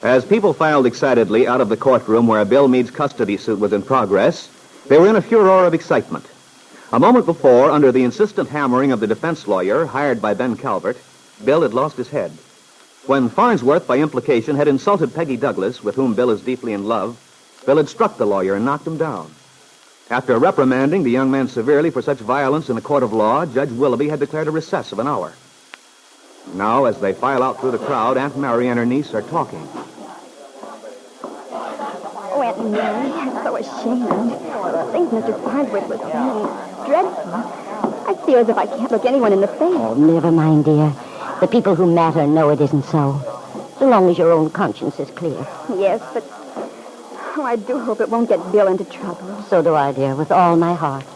As people filed excitedly out of the courtroom where Bill Meade's custody suit was in progress, they were in a furor of excitement. A moment before, under the insistent hammering of the defense lawyer hired by Ben Calvert, Bill had lost his head. When Farnsworth, by implication, had insulted Peggy Douglas, with whom Bill is deeply in love, Bill had struck the lawyer and knocked him down. After reprimanding the young man severely for such violence in a court of law, Judge Willoughby had declared a recess of an hour. Now, as they file out through the crowd, Aunt Mary and her niece are talking. Oh, Aunt Mary, I'm so ashamed. The things Mr. Farnsworth was saying, dreadful. I feel as if I can't look anyone in the face. Oh, never mind, dear. The people who matter know it isn't so. So long as your own conscience is clear. Yes, but I do hope it won't get Bill into trouble. So do I, dear, with all my heart.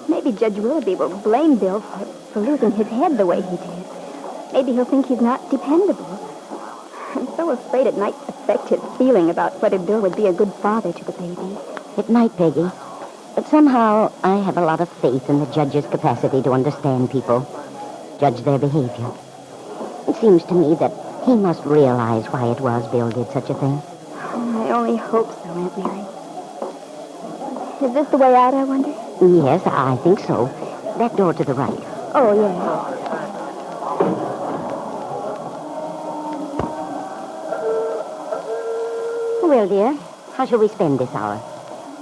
Maybe Judge Willoughby will blame Bill for losing his head the way he did. Maybe he'll think he's not dependable. I'm so afraid it might affect his feeling about whether Bill would be a good father to the baby. It might, Peggy. But somehow I have a lot of faith in the judge's capacity to understand people, judge their behavior. It seems to me that he must realize why it was Bill did such a thing. I only hope so, Aunt Mary. Is this the way out, I wonder? Yes, I think so. That door to the right. Oh, yeah. Well, dear, how shall we spend this hour?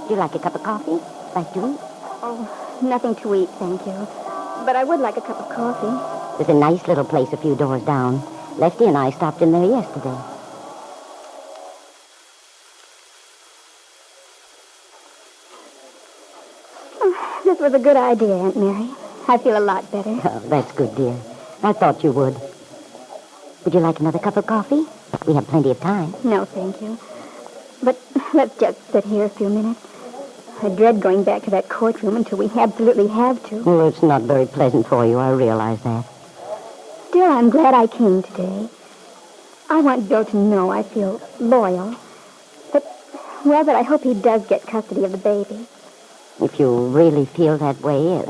Do you like a cup of coffee? Like to eat? Oh, nothing to eat, thank you. But I would like a cup of coffee. There's a nice little place a few doors down. Lefty and I stopped in there yesterday. Oh, this was a good idea, Aunt Mary. I feel a lot better. Oh, that's good, dear. I thought you would. Would you like another cup of coffee? We have plenty of time. No, thank you. But let's just sit here a few minutes. I dread going back to that courtroom until we absolutely have to. Well, it's not very pleasant for you, I realize that. Still, I'm glad I came today. I want Bill to know I feel loyal. But I hope he does get custody of the baby. If you really feel that way,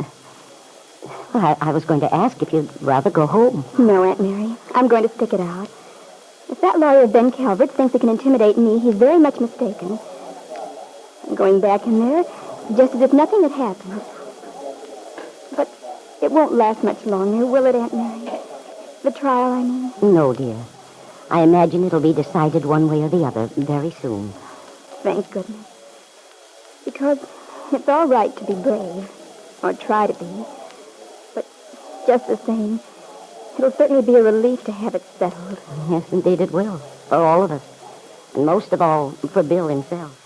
I was going to ask if you'd rather go home. No, Aunt Mary. I'm going to stick it out. If that lawyer, Ben Calvert, thinks he can intimidate me, he's very much mistaken. I'm going back in there just as if nothing had happened. But it won't last much longer, will it, Aunt Mary? The trial, I mean? No, dear. I imagine it'll be decided one way or the other very soon. Thank goodness. Because it's all right to be brave, or try to be. But just the same, it'll certainly be a relief to have it settled. Yes, indeed it will. For all of us. And most of all, for Bill himself.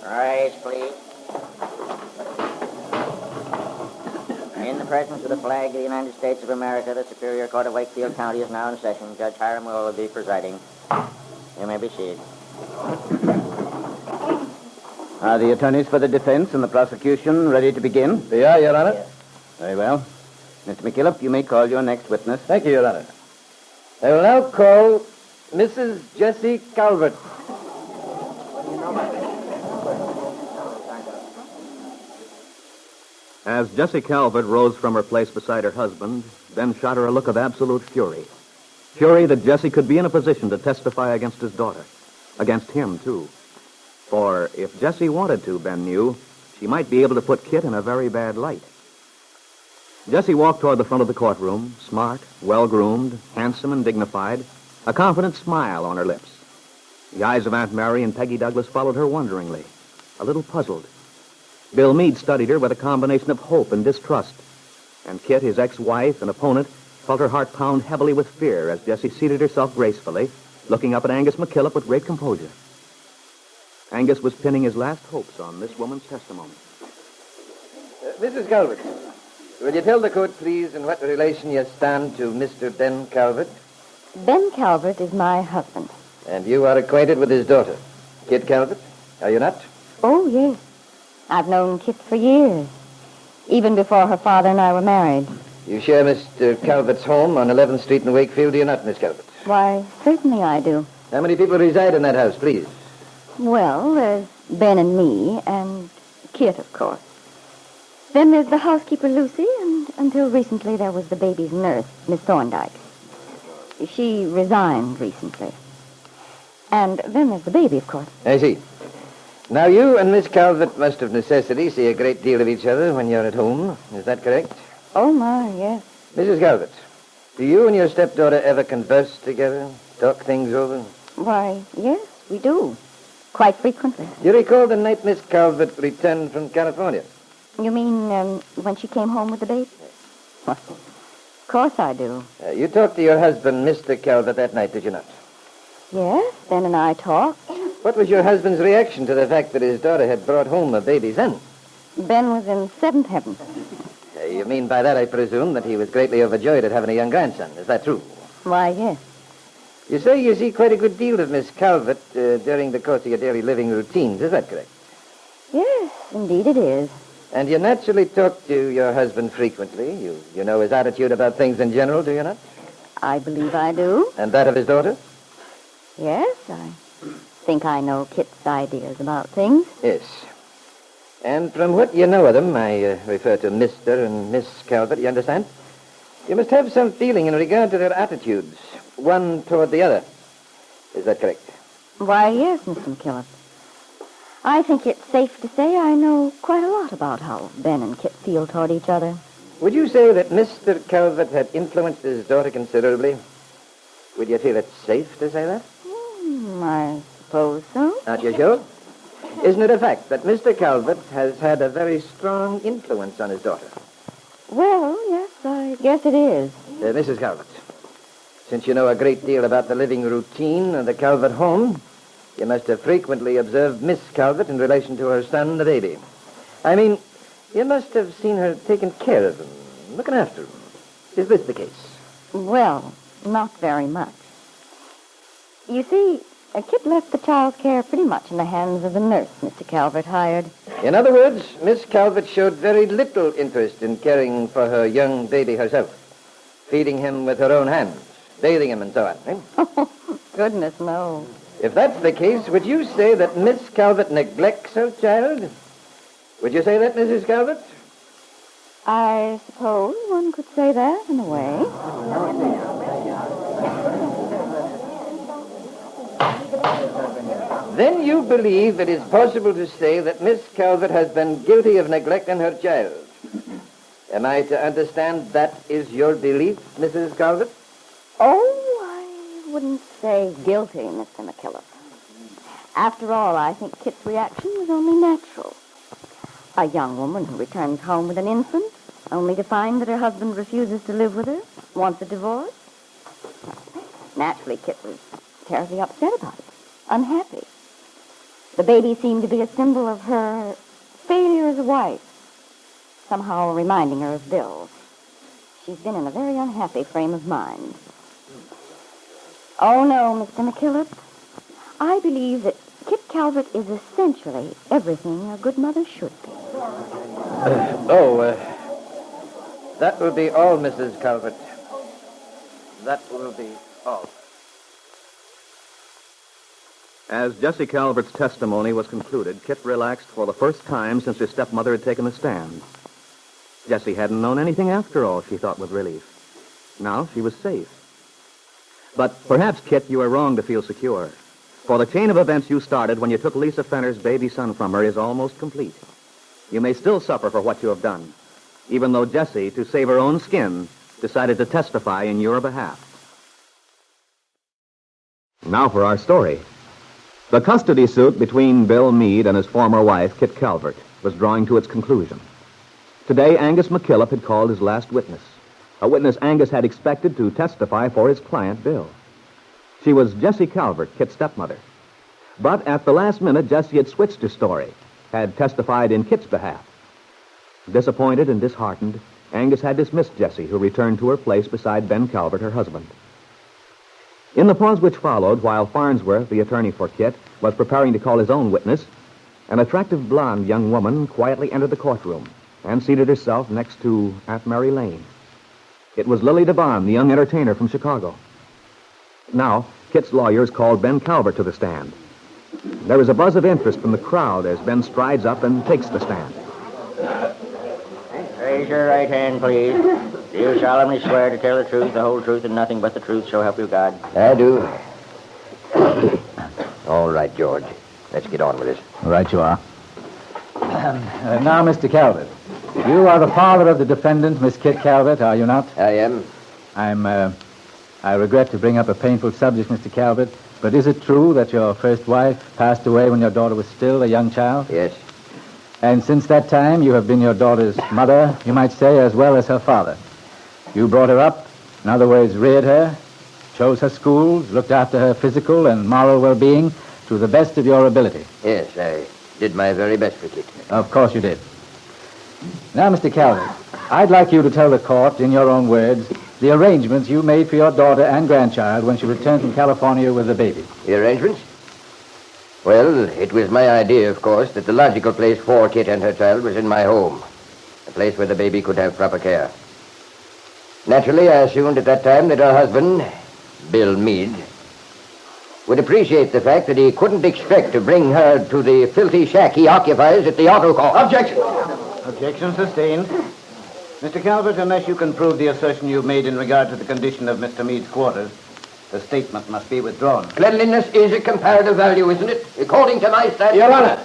Rise, please. In the presence of the flag of the United States of America, the Superior Court of Wakefield County is now in session. Judge Hiram will be presiding. You may be seated. Are the attorneys for the defense and the prosecution ready to begin? They are, Your Honor. Yes. Very well. Mr. McKillop, you may call your next witness. Thank you, Your Honor. I will now call Mrs. Jessie Calvert. As Jessie Calvert rose from her place beside her husband, Ben shot her a look of absolute fury. Fury that Jessie could be in a position to testify against his daughter. Against him, too. For if Jessie wanted to, Ben knew, she might be able to put Kitt in a very bad light. Jessie walked toward the front of the courtroom, smart, well-groomed, handsome and dignified, a confident smile on her lips. The eyes of Aunt Mary and Peggy Douglas followed her wonderingly, a little puzzled. Bill Meade studied her with a combination of hope and distrust. And Kitt, his ex-wife and opponent, felt her heart pound heavily with fear as Jessie seated herself gracefully, looking up at Angus McKillop with great composure. Angus was pinning his last hopes on this woman's testimony. Mrs. Calvert, will you tell the court, please, in what relation you stand to Mr. Ben Calvert? Ben Calvert is my husband. And you are acquainted with his daughter, Kitt Calvert, are you not? Oh, yes. I've known Kitt for years, even before her father and I were married. You share Mr. Calvert's home on 11th Street in Wakefield, do you not, Miss Calvert? Why, certainly I do. How many people reside in that house, please? Well, there's Ben and me, and Kitt, of course. Then there's the housekeeper, Lucy, and until recently there was the baby's nurse, Miss Thorndyke. She resigned recently. And then there's the baby, of course. I see. Now, you and Miss Calvert must of necessity see a great deal of each other when you're at home. Is that correct? Oh, my, yes. Mrs. Calvert, do you and your stepdaughter ever converse together, talk things over? Why, yes, we do. Quite frequently. Do you recall the night Miss Calvert returned from California? You mean when she came home with the baby? Of course I do. You talked to your husband, Mr. Calvert, that night, did you not? Yes, Ben and I talked. What was your husband's reaction to the fact that his daughter had brought home a baby son? Ben was in seventh heaven. You mean by that, I presume, that he was greatly overjoyed at having a young grandson. Is that true? Why, yes. You say you see quite a good deal of Miss Calvert during the course of your daily living routines. Is that correct? Yes, indeed it is. And you naturally talk to your husband frequently. You know his attitude about things in general, do you not? I believe I do. And that of his daughter? Yes, I think I know Kitt's ideas about things. Yes. And from what you know of them, I refer to Mr. and Miss Calvert, you understand? You must have some feeling in regard to their attitudes, one toward the other. Is that correct? Why, yes, Mr. McKillop. I think it's safe to say I know quite a lot about how Ben and Kitt feel toward each other. Would you say that Mr. Calvert had influenced his daughter considerably? Would you feel it's safe to say that? I suppose so. Aren't you sure? Isn't it a fact that Mr. Calvert has had a very strong influence on his daughter? Well, yes, I guess it is. Mrs. Calvert, since you know a great deal about the living routine of the Calvert home, you must have frequently observed Miss Calvert in relation to her son, the baby. I mean, you must have seen her taking care of him, looking after him. Is this the case? Well, not very much. You see, Kitt left the child's care pretty much in the hands of the nurse Mr. Calvert hired. In other words, Miss Calvert showed very little interest in caring for her young baby herself, feeding him with her own hands, bathing him and so on. Eh? Oh, goodness, no. If that's the case, would you say that Miss Calvert neglects her child? Would you say that, Mrs. Calvert? I suppose one could say that in a way. Then you believe it is possible to say that Miss Calvert has been guilty of neglecting her child. Am I to understand that is your belief, Mrs. Calvert? Oh, I wouldn't say guilty, Mr. McKillop. After all, I think Kitt's reaction was only natural. A young woman who returns home with an infant, only to find that her husband refuses to live with her, wants a divorce. Naturally, Kitt was terribly upset about it, unhappy. The baby seemed to be a symbol of her failure as a wife, somehow reminding her of Bill. She's been in a very unhappy frame of mind. Oh, no, Mr. McKillop. I believe that Kitt Calvert is essentially everything a good mother should be. That will be all, Mrs. Calvert. That will be all. As Jessie Calvert's testimony was concluded, Kitt relaxed for the first time since his stepmother had taken the stand. Jessie hadn't known anything after all, she thought with relief. Now she was safe. But perhaps, Kitt, you are wrong to feel secure. For the chain of events you started when you took Lisa Fenner's baby son from her is almost complete. You may still suffer for what you have done, even though Jessie, to save her own skin, decided to testify in your behalf. Now for our story. The custody suit between Bill Meade and his former wife, Kitt Calvert, was drawing to its conclusion. Today, Angus McKillop had called his last witness, a witness Angus had expected to testify for his client, Bill. She was Jessie Calvert, Kitt's stepmother. But at the last minute, Jessie had switched her story, had testified in Kitt's behalf. Disappointed and disheartened, Angus had dismissed Jessie, who returned to her place beside Ben Calvert, her husband. In the pause which followed, while Farnsworth, the attorney for Kitt, was preparing to call his own witness, an attractive blonde young woman quietly entered the courtroom and seated herself next to Aunt Mary Lane. It was Lily DeBon, the young entertainer from Chicago. Now, Kitt's lawyers called Ben Calvert to the stand. There is a buzz of interest from the crowd as Ben strides up and takes the stand. Raise your right hand, please. Do you solemnly swear to tell the truth, the whole truth, and nothing but the truth, so help you God? I do. All right, George. Let's get on with this. Right you are. Now, Mr. Calvert, you are the father of the defendant, Miss Kitt Calvert, are you not? I am. I regret to bring up a painful subject, Mr. Calvert, but is it true that your first wife passed away when your daughter was still a young child? Yes. And since that time, you have been your daughter's mother, you might say, as well as her father. You brought her up, in other words, reared her, chose her schools, looked after her physical and moral well-being to the best of your ability. Yes, I did my very best for Kitt. Of course you did. Now, Mr. Calvert, I'd like you to tell the court, in your own words, the arrangements you made for your daughter and grandchild when she returned from California with the baby. The arrangements? Well, it was my idea, of course, that the logical place for Kitt and her child was in my home, a place where the baby could have proper care. Naturally, I assumed at that time that her husband, Bill Meade, would appreciate the fact that he couldn't expect to bring her to the filthy shack he occupies at the auto court. Objection! Objection sustained. Mr. Calvert, unless you can prove the assertion you've made in regard to the condition of Mr. Meade's quarters, the statement must be withdrawn. Cleanliness is a comparative value, isn't it? According to my standards. Your Honor,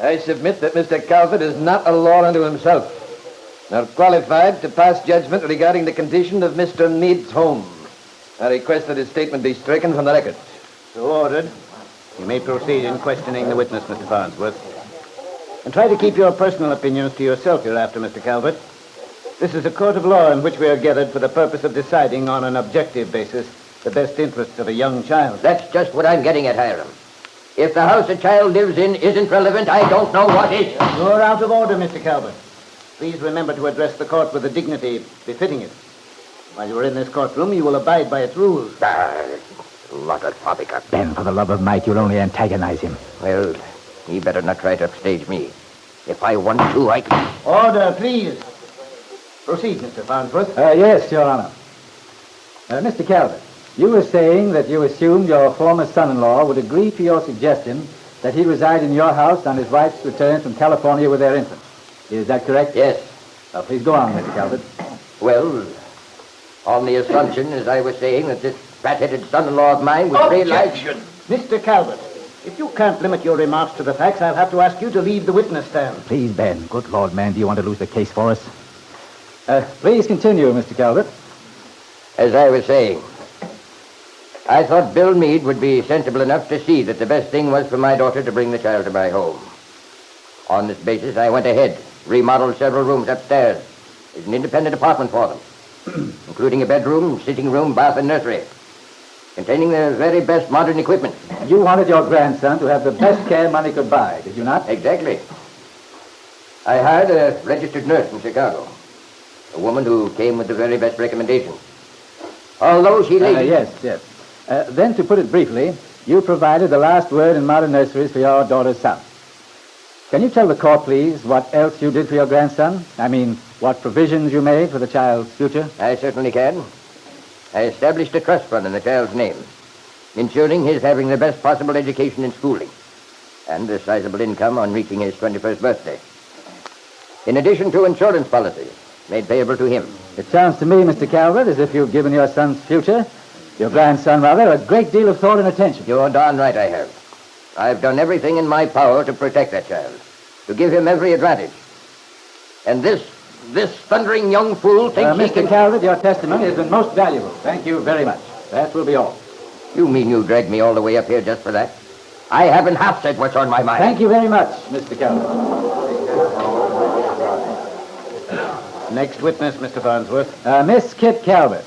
I submit that Mr. Calvert is not a law unto himself, nor qualified to pass judgment regarding the condition of Mr. Meade's home. I request that his statement be stricken from the record. So ordered. You may proceed in questioning the witness, Mr. Farnsworth. And try to keep your personal opinions to yourself hereafter, Mr. Calvert. This is a court of law in which we are gathered for the purpose of deciding on an objective basis the best interests of a young child. That's just what I'm getting at, Hiram. If the house a child lives in isn't relevant, I don't know what is. You're out of order, Mr. Calvert. Please remember to address the court with the dignity befitting it. While you're in this courtroom, you will abide by its rules. Lot of poppycock. Ben, for the love of Mike, you'll only antagonize him. Well, he better not try to upstage me. If I want to, I can. Order, please. Proceed, Mr. Farnsworth. Yes, Your Honor. Mr. Calvert, you were saying that you assumed your former son-in-law would agree to your suggestion that he reside in your house on his wife's return from California with their infant. Is that correct? Yes. Please go on, Mr. Calvert. Well, on the assumption, as I was saying, that this fat-headed son-in-law of mine would realize... Mr. Calvert, if you can't limit your remarks to the facts, I'll have to ask you to leave the witness stand. Please, Ben. Good Lord, man, do you want to lose the case for us? Please continue, Mr. Calvert. As I was saying, I thought Bill Meade would be sensible enough to see that the best thing was for my daughter to bring the child to my home. On this basis, I went ahead, remodeled several rooms upstairs. There's an independent apartment for them, including a bedroom, sitting room, bath, and nursery, containing the very best modern equipment. You wanted your grandson to have the best care money could buy, did you not? Exactly. I hired a registered nurse from Chicago, a woman who came with the very best recommendations. Although she later... Yes. Then, to put it briefly, you provided the last word in modern nurseries for your daughter's son. Can you tell the court, please, what else you did for your grandson? I mean, what provisions you made for the child's future? I certainly can. I established a trust fund in the child's name, ensuring his having the best possible education and schooling, and a sizable income on reaching his 21st birthday. In addition to insurance policies made payable to him. It sounds to me, Mr. Calvert, as if you've given your son's future, your grandson, rather, a great deal of thought and attention. You're darn right I have. I've done everything in my power to protect that child, to give him every advantage. And this thundering young fool thinks he can... Mr. Calvert, your testimony has been most valuable. Thank you very much. That will be all. You mean you dragged me all the way up here just for that? I haven't half said what's on my mind. Thank you very much, Mr. Calvert. Next witness, Mr. Farnsworth. Miss Kitt Calvert.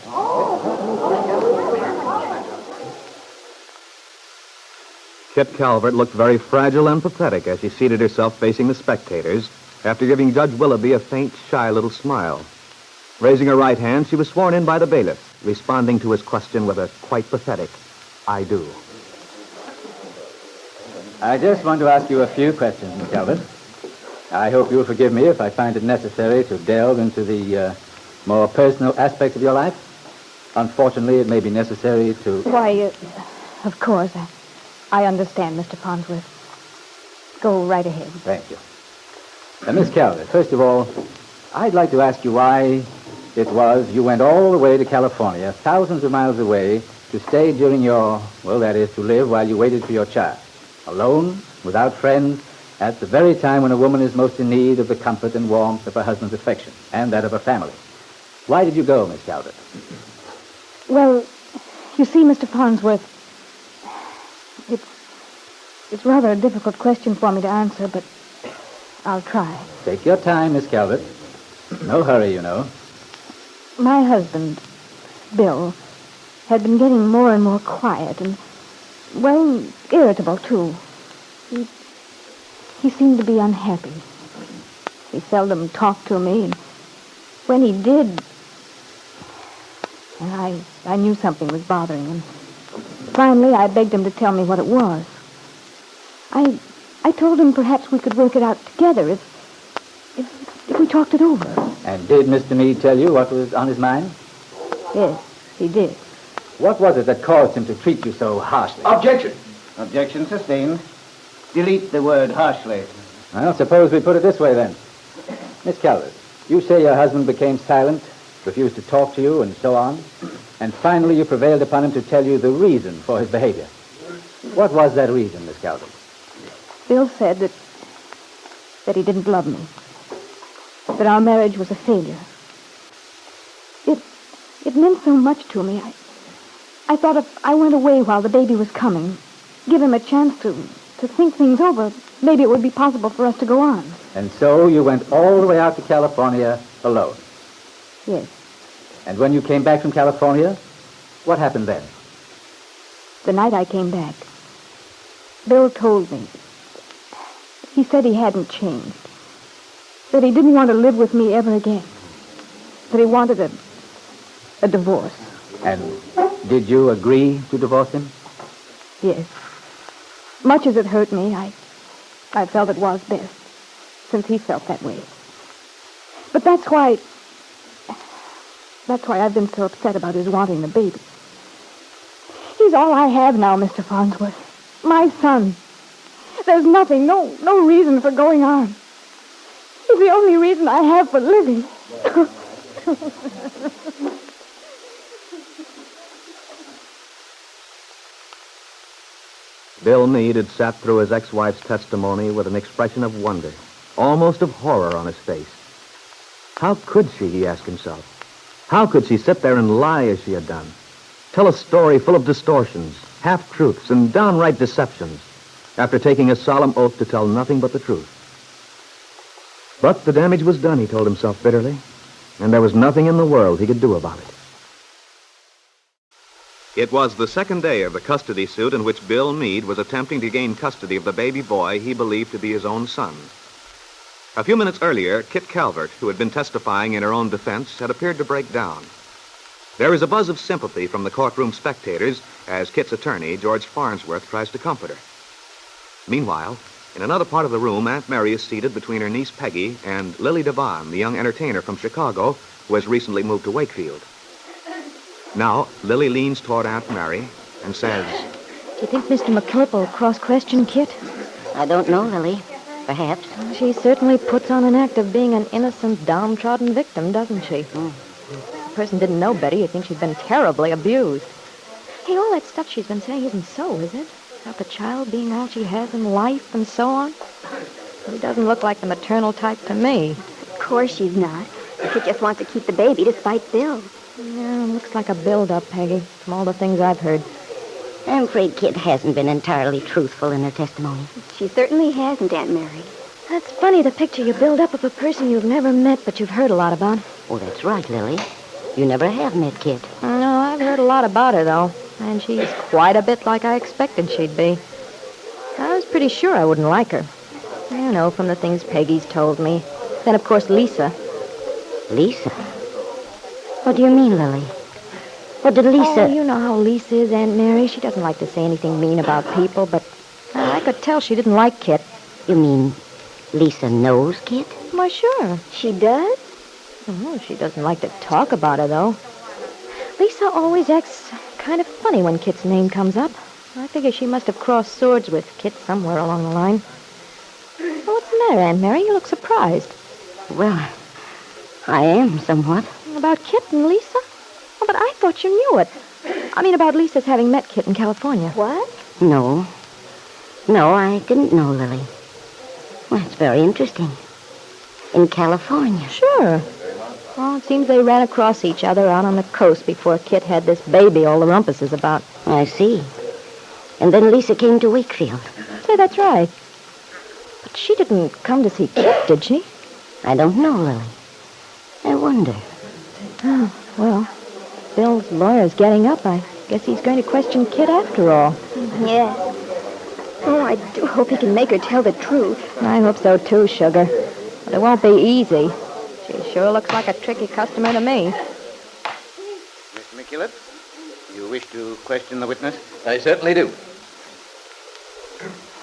Kitt Calvert looked very fragile and pathetic as she seated herself facing the spectators after giving Judge Willoughby a faint, shy little smile. Raising her right hand, she was sworn in by the bailiff, responding to his question with a quite pathetic, "I do." I just want to ask you a few questions, Miss Calvert. I hope you'll forgive me if I find it necessary to delve into the more personal aspects of your life. Unfortunately, it may be necessary to... Why, of course, I understand, Mr. Farnsworth. Go right ahead. Thank you. Miss Calvert, first of all, I'd like to ask you why it was you went all the way to California, thousands of miles away, to stay during your, well, that is, to live while you waited for your child. Alone, without friends, at the very time when a woman is most in need of the comfort and warmth of her husband's affection and that of her family. Why did you go, Miss Calvert? Well, you see, Mr. Farnsworth, it's rather a difficult question for me to answer, but I'll try. Take your time, Miss Calvert. No hurry, you know. My husband, Bill, had been getting more and more quiet and, well, irritable, too. He seemed to be unhappy. He seldom talked to me, and when he did, I knew something was bothering him. Finally, I begged him to tell me what it was. I told him perhaps we could work it out together if we talked it over. And did Mr. Meade tell you what was on his mind? Yes, he did. What was it that caused him to treat you so harshly? Objection. Objection sustained. Delete the word harshly. Well, suppose we put it this way, then. Miss Calvert, you say your husband became silent, refused to talk to you, and so on, and finally you prevailed upon him to tell you the reason for his behavior. What was that reason, Miss Calvert? Bill said that he didn't love me, that our marriage was a failure. It meant so much to me. I thought if I went away while the baby was coming, give him a chance to think things over, maybe it would be possible for us to go on. And so you went all the way out to California alone? Yes. And when you came back from California, what happened then? The night I came back, Bill told me. He said he hadn't changed, that he didn't want to live with me ever again, that he wanted a divorce. And did you agree to divorce him? Yes. Much as it hurt me, I felt it was best, since he felt that way. But that's why I've been so upset about his wanting the baby. He's all I have now, Mr. Farnsworth. My son. There's nothing, no reason for going on. He's the only reason I have for living. Bill Meade had sat through his ex-wife's testimony with an expression of wonder, almost of horror on his face. How could she, he asked himself. How could she sit there and lie as she had done? Tell a story full of distortions, half-truths, and downright deceptions, after taking a solemn oath to tell nothing but the truth. But the damage was done, he told himself bitterly, and there was nothing in the world he could do about it. It was the second day of the custody suit in which Bill Meade was attempting to gain custody of the baby boy he believed to be his own son. A few minutes earlier, Kitt Calvert, who had been testifying in her own defense, had appeared to break down. There is a buzz of sympathy from the courtroom spectators as Kitt's attorney, George Farnsworth, tries to comfort her. Meanwhile, in another part of the room, Aunt Mary is seated between her niece Peggy and Lily Devon, the young entertainer from Chicago who has recently moved to Wakefield. Now, Lily leans toward Aunt Mary and says, Do you think Mr. McKillop will cross-question Kitt? I don't know, Lily. Perhaps. She certainly puts on an act of being an innocent, downtrodden victim, doesn't she? If a person didn't know better, you'd think she'd been terribly abused. Hey, all that stuff she's been saying isn't so, is it? About the child being all she has in life and so on? She doesn't look like the maternal type to me. Of course she's not. She just wants to keep the baby to spite Bill. Yeah, looks like a build-up, Peggy, from all the things I've heard. I'm afraid Kitt hasn't been entirely truthful in her testimony. She certainly hasn't, Aunt Mary. That's funny, the picture you build up of a person you've never met but you've heard a lot about. Oh, that's right, Lily. You never have met Kitt. No, I've heard a lot about her, though. And she's quite a bit like I expected she'd be. I was pretty sure I wouldn't like her. You know, from the things Peggy's told me. Then, of course, Lisa. Lisa? What do you mean, Lily? What did Lisa... Oh, you know how Lisa is, Aunt Mary. She doesn't like to say anything mean about people, but I could tell she didn't like Kitt. You mean Lisa knows Kitt? Why, sure. She does? Oh, she doesn't like to talk about her, though. Lisa always acts kind of funny when Kitt's name comes up. I figure she must have crossed swords with Kitt somewhere along the line. Well, what's the matter, Aunt Mary? You look surprised. Well, I am, somewhat. About Kitt and Lisa? Oh, but I thought you knew it. I mean, about Lisa's having met Kitt in California. What? No. No, I didn't know, Lily. Well, it's very interesting. In California. Sure. Well, it seems they ran across each other out on the coast before Kitt had this baby all the rumpus is about. I see. And then Lisa came to Wakefield. Say, that's right. But she didn't come to see Kitt, did she? I don't know, Lily. I wonder. Oh, well, Bill's lawyer's getting up. I guess he's going to question Kitt after all. Yes. Oh, I do hope he can make her tell the truth. I hope so, too, Sugar. But it won't be easy. She sure looks like a tricky customer to me. Mr. McKillop, you wish to question the witness? I certainly do.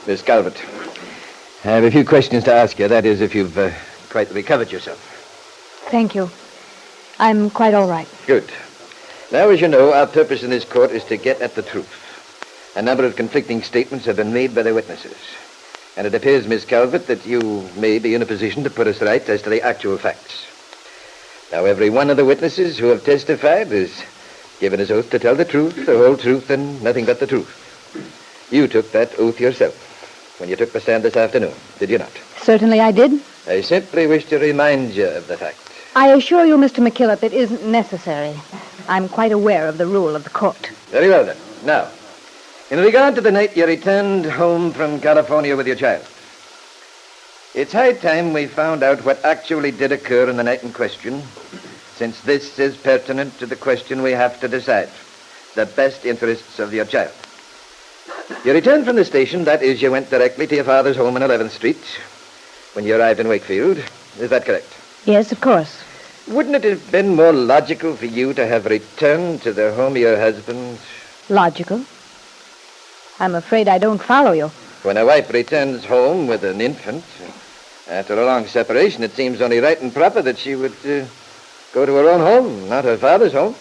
Miss Calvert, I have a few questions to ask you. That is, if you've quite recovered yourself. Thank you. I'm quite all right. Good. Now, as you know, our purpose in this court is to get at the truth. A number of conflicting statements have been made by the witnesses. And it appears, Miss Calvert, that you may be in a position to put us right as to the actual facts. Now, every one of the witnesses who have testified has given his oath to tell the truth, the whole truth, and nothing but the truth. You took that oath yourself when you took the stand this afternoon, did you not? Certainly I did. I simply wish to remind you of the fact. I assure you, Mr. McKillop, it isn't necessary. I'm quite aware of the rule of the court. Very well, then. Now, in regard to the night you returned home from California with your child, it's high time we found out what actually did occur in the night in question, since this is pertinent to the question we have to decide, the best interests of your child. You returned from the station, that is, you went directly to your father's home in 11th Street when you arrived in Wakefield. Is that correct? Yes, of course. Wouldn't it have been more logical for you to have returned to the home of your husband? Logical? I'm afraid I don't follow you. When a wife returns home with an infant, after a long separation, it seems only right and proper that she would go to her own home, not her father's home.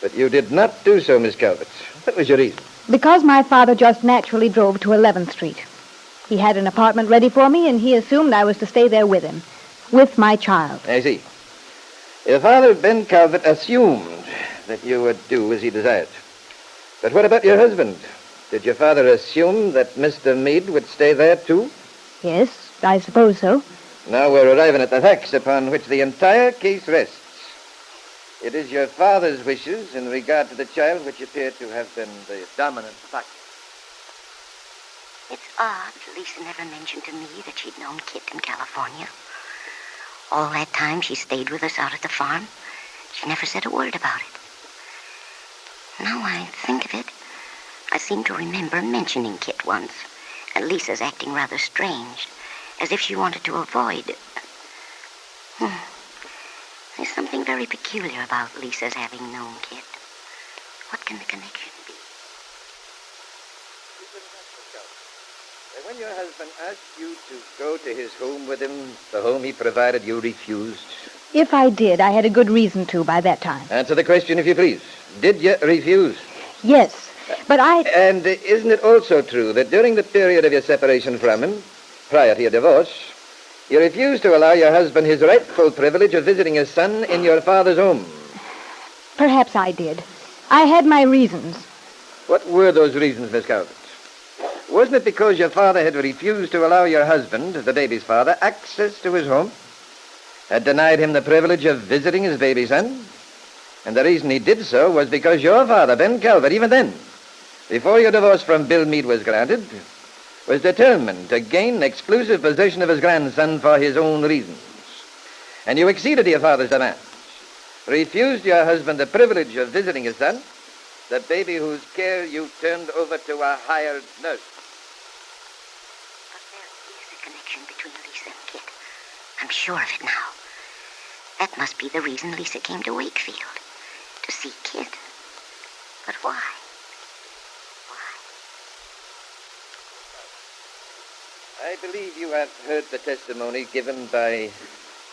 But you did not do so, Miss Calvert. What was your reason? Because my father just naturally drove to 11th Street. He had an apartment ready for me, and he assumed I was to stay there with him, with my child. I see. Your father, Ben Calvert, assumed that you would do as he desired. But what about your husband? Did your father assume that Mr. Meade would stay there, too? Yes, I suppose so. Now we're arriving at the facts upon which the entire case rests. It is your father's wishes in regard to the child which appear to have been the dominant factor. It's odd Lisa never mentioned to me that she'd known Kitt in California. All that time she stayed with us out at the farm, she never said a word about it. Now I think of it, I seem to remember mentioning Kitt once, and Lisa's acting rather strange, as if she wanted to avoid it. There's something very peculiar about Lisa's having known Kitt. What can the connection be? When your husband asked you to go to his home with him, the home he provided, you refused? If I did, I had a good reason to by that time. Answer the question, if you please. Did you refuse? Yes, but I... And isn't it also true that during the period of your separation from him, prior to your divorce, you refused to allow your husband his rightful privilege of visiting his son in your father's home? Perhaps I did. I had my reasons. What were those reasons, Miss Calvert? Wasn't it because your father had refused to allow your husband, the baby's father, access to his home? Had denied him the privilege of visiting his baby son? And the reason he did so was because your father, Ben Calvert, even then, before your divorce from Bill Meade was granted, was determined to gain exclusive possession of his grandson for his own reasons. And you acceded to your father's demands, refused your husband the privilege of visiting his son, the baby whose care you turned over to a hired nurse. But there is a connection between Lisa and Kitt. I'm sure of it now. That must be the reason Lisa came to Wakefield, to see Kitt. But why? I believe you have heard the testimony given by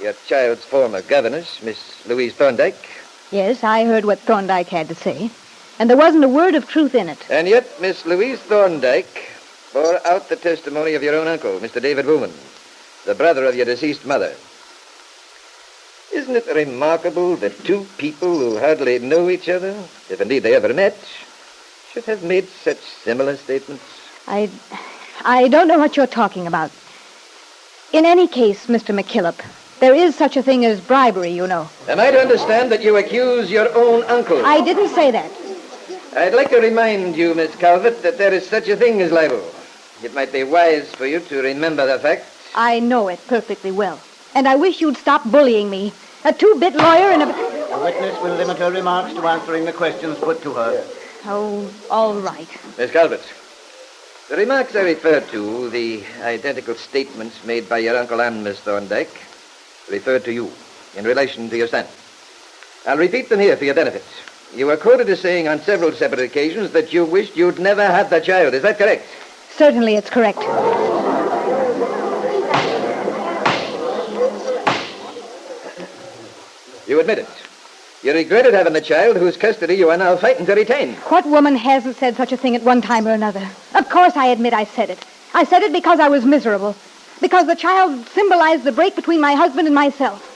your child's former governess, Miss Louise Thorndyke. Yes, I heard what Thorndyke had to say. And there wasn't a word of truth in it. And yet Miss Louise Thorndyke bore out the testimony of your own uncle, Mr. David Bowman, the brother of your deceased mother. Is isn't it remarkable that two people who hardly know each other, if indeed they ever met, should have made such similar statements? I don't know what you're talking about. In any case, Mr. McKillop, there is such a thing as bribery, you know. Am I to understand that you accuse your own uncle? I didn't say that. I'd like to remind you, Miss Calvert, that there is such a thing as libel. It might be wise for you to remember the fact. I know it perfectly well. And I wish you'd stop bullying me. A two-bit lawyer and a... The witness will limit her remarks to answering the questions put to her. Oh, all right. Miss Calvert, the remarks I referred to, the identical statements made by your uncle and Miss Thorndyke, referred to you in relation to your son. I'll repeat them here for your benefit. You were quoted as saying on several separate occasions that you wished you'd never had the child. Is that correct? Certainly it's correct. You admit it. You regretted having the child whose custody you are now fighting to retain. What woman hasn't said such a thing at one time or another? Of course I admit I said it. I said it because I was miserable. Because the child symbolized the break between my husband and myself.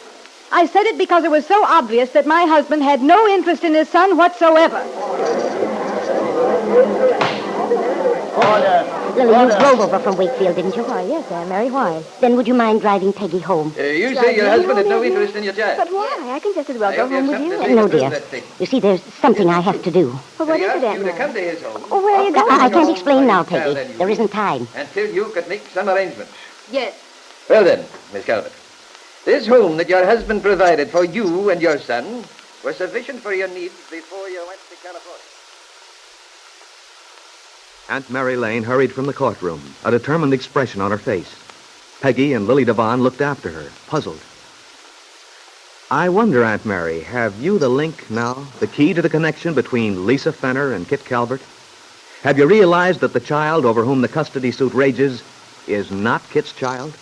I said it because it was so obvious that my husband had no interest in his son whatsoever. Order. Lily, Order. you drove over from Wakefield, didn't you? Why, yes, Aunt Mary, why? Then would you mind driving Peggy home? You say your husband had no interest in your child. But why? I can just as well go home with you. No, dear. You see, there's something I have to do. Well, what is it, Aunt You to Mary? come to his home. Oh, where are you going? I can't explain now, Peggy. There isn't time. Until you could make some arrangements. Yes. Well then, Miss Calvert, this home that your husband provided for you and your son was sufficient for your needs before you went to California. Aunt Mary Lane hurried from the courtroom, a determined expression on her face. Peggy and Lily Devon looked after her, puzzled. I wonder, Aunt Mary, have you the link now, the key to the connection between Lisa Fenner and Kitt Calvert? Have you realized that the child over whom the custody suit rages is not Kitt's child?